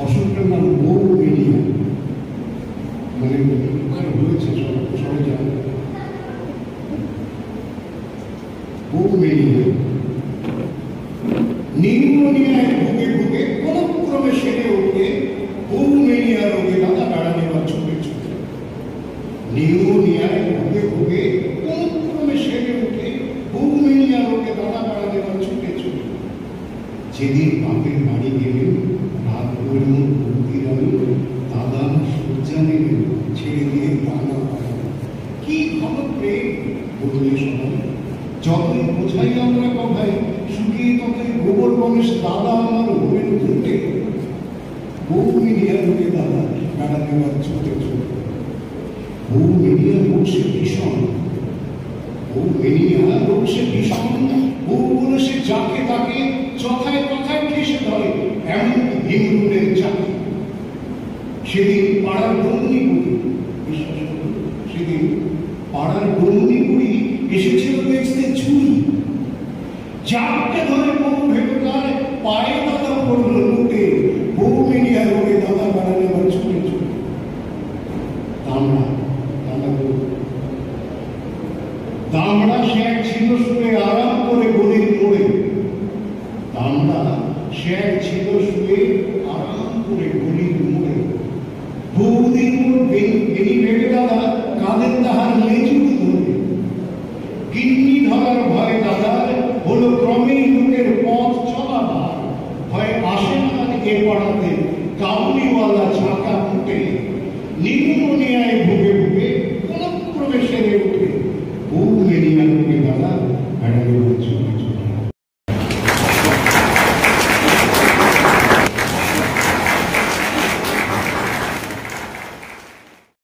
অসুখটার নাম বউমেনিয়া, মানে হয়েছে সবাই জানে। বউমেনিয়া নিউমোনিয়ায় ভুগে ভুগে কোন ক্রমে সেরে ওঠে বউমেনিয়া রোগে দাদা বেড়া নেওয়ার ছুটে ছুটে। নিউমোনিয়ায় ভুগে ভুগে কোন ক্রমে সেরে ওঠে বউমেনিয়া রোগে দাদা বেড়া নেওয়ার ছুটে ছুটে। যেদিন বাপের বাড়ি গেলেন রাত পর্যন্ত ভর্তির আমি দাদা সজ্জা নেবেন ছেড়ে দিয়ে দানা পায়। কি খবর প্রেম বললে সবাই, যতই বোঝাই আমরা কথায় শুকিয়ে ততই গোবর গণেশ দাদা আমার হলেন ঘুরতে। বউমেনিয়া রোগে দাদা বেড়া নেওয়ার ছুটে ছুটে। বউমেনিয়া রোগ সে ভীষণ, বউমেনিয়া রোগ সে ভীষণ। বউগুলো সে যাকে তাকে কথায় কথায় ঠেসে ধরে, এমন ভীমরুলের চাকে। সেদিন পাড়ার বৌনি বুড়ি, বিশ্বাস করুন, সেদিন পাড়ার বৌনি বুড়ি এসেছিল দেখতে ঝুড়ি। যাকে ধরে বউ ভেবে তার পায়ে দাদা পড়ল লুটে। বউমেনিয়া রোগে দাদা বেড়া নেবার ছুটে ছুটে। দামড়া সে এক ছিল শুয়ে আরাম করে গলির মোড়ে। দামড়া সে এক ছিল শুয়ে আরাম করে গলির মোড়ে। বহুদিন বেনি ভেবে দাদা কাঁধের তাহার লেজুটি ধরে। গিন্নি ধরার ভয় দাদার হলো ক্রমেই লোকের পথ চলাবার। ভয় আসে না এ পাড়াতে কাবুলিওয়ালা ঝাঁকা ফুটে। নিউমোনিয়ায় ভুগে ভুগে কোন ক্রমে সেরে ওঠে বউমেনিয়া রোগে দাদা বেড়া নেওয়ার ছুটে।